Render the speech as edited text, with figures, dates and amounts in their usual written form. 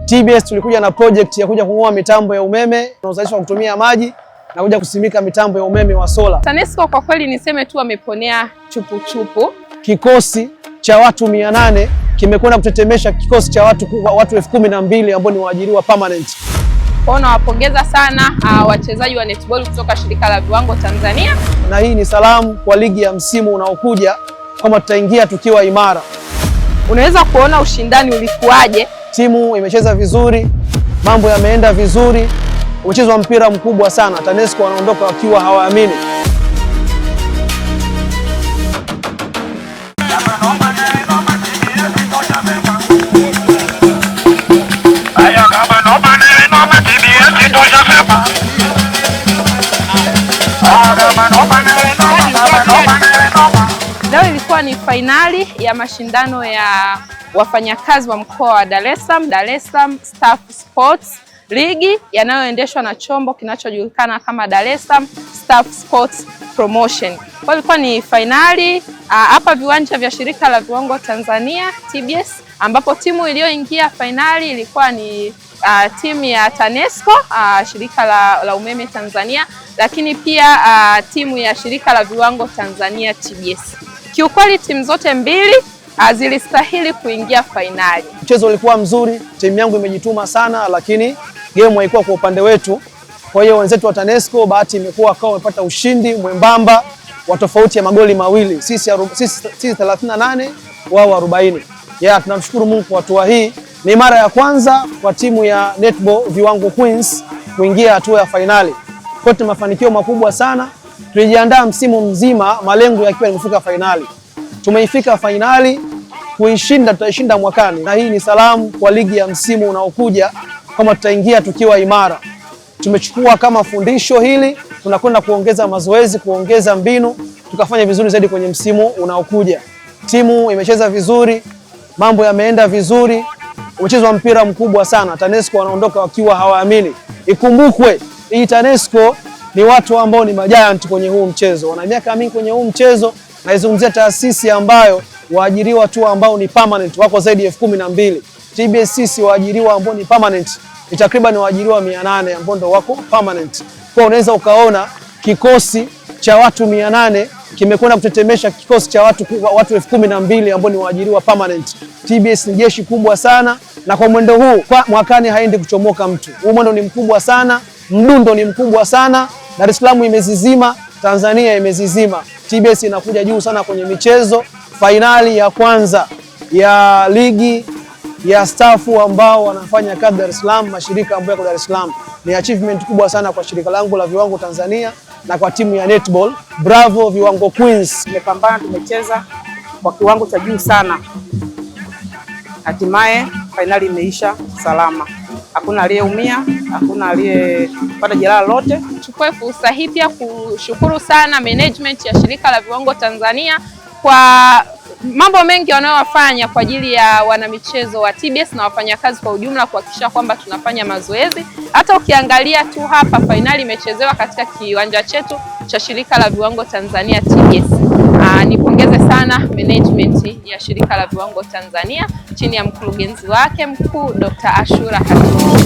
TBS tulikuja na project ya kuja kung'oa mitambo ya umeme unaozalishwa kutumia maji na kuja kusimika mitambo ya umeme wa sola. TANESCO kwa kweli niseme tu wameponea chupu. Kikosi cha watu 800 kimekwenda kutetemesha kikosi cha watu 12,000 ambao ni waajiriwa permanent. Kwa nawapongeza sana wachezaji wa netball kutoka shirika la viwango Tanzania. Na hii ni salamu kwa ligi ya msimu unaokuja kama tutaingia tukiwa imara. Unaweza kuona ushindani ulikuwaje. Timu imecheza vizuri, mambo yameenda vizuri, umechezwa mpira mkubwa sana. TANESCO wanaondoka wakiwa hawaamini. Leo ilikuwa ni fainali ya mashindano ya wafanyakazi wa mkoa wa Dar es Salaam Staff Sports League yanayoendeshwa na chombo kinachojulikana kama Dar es Salaam Staff Sports Promotion. Kwa ilikuwa ni fainali hapa viwanja vya shirika la viwango Tanzania TBS, ambapo timu iliyoingia fainali ilikuwa ni timu ya TANESCO, shirika la umeme Tanzania, lakini pia timu ya shirika la viwango Tanzania TBS. Kiukweli timu zote mbili zilistahili kuingia fainali. Mchezo ulikuwa mzuri, timu yangu imejituma sana, lakini game haikuwa kwa upande wetu. Kwa hiyo wenzetu wa TANESCO bahati imekuwa kwa wamepata ushindi mwembamba wa tofauti ya magoli mawili. Sisi 38 wao 40. Tunamshukuru Mungu kwa hatua hii. Ni mara ya kwanza kwa timu ya netball Viwango Queens kuingia hatua ya fainali. Kote mafanikio makubwa sana. Tulijiandaa msimu mzima, malengo yakiwa ni kufika fainali. Tumeifika fainali, kuishinda tutaishinda mwakani. Na hii ni salamu kwa ligi ya msimu unaokuja kama tutaingia tukiwa imara. Tumechukua kama fundisho hili, tunakwenda kuongeza mazoezi, kuongeza mbinu, tukafanya vizuri zaidi kwenye msimu unaokuja. Timu imecheza vizuri, mambo yameenda vizuri, umechezwa mpira mkubwa sana. TANESCO wanaondoka wakiwa hawaamini. Ikumbukwe, hii TANESCO ni watu ambao ni majiant kwenye huu mchezo. Wana miaka mingi kwenye huu mchezo, na izungumzia taasisi ambayo waajiriwa tu ambao ni permanent wako zaidi ya 12,000. TBS sisi waajiriwa ambao ni permanent ni takriban waajiriwa 800 ambao ndio wako permanent. Kwa unaweza ukaona kikosi cha watu 800 kimekwenda kutetemesha kikosi cha watu 12,000 ambao ni waajiriwa permanent. TBS ni jeshi kubwa sana, na kwa mwendo huu mwakani haendi kuchomoka mtu. Huu mwendo ni mkubwa sana, mdundo ni mkubwa sana. Dar es Salaam imezizima, Tanzania imezizima. TBS inakuja juu sana kwenye michezo. Fainali ya kwanza ya ligi ya stafu ambao wanafanya kazi Dar es Salaam, mashirika ambayo yako Dar es Salaam, ni achievement kubwa sana kwa shirika langu la Viwango Tanzania na kwa timu ya netball. Bravo Viwango Queens. Tumepambana, tumecheza kwa kiwango cha juu sana. Hatimaye fainali imeisha salama. Hakuna aliyeumia, hakuna aliyepata jeraha lolote. Chukue fursa hii pia kushukuru sana management ya shirika la viwango Tanzania kwa mambo mengi wanayofanya kwa ajili ya wanamichezo wa TBS na wafanyakazi kwa ujumla, kuhakikisha kwamba tunafanya mazoezi. Hata ukiangalia tu hapa fainali imechezewa katika kiwanja chetu cha shirika la viwango Tanzania TBS. Nipongeze sana management ya shirika la viwango Tanzania chini ya mkurugenzi wake mkuu Dr. Ashura Katibu.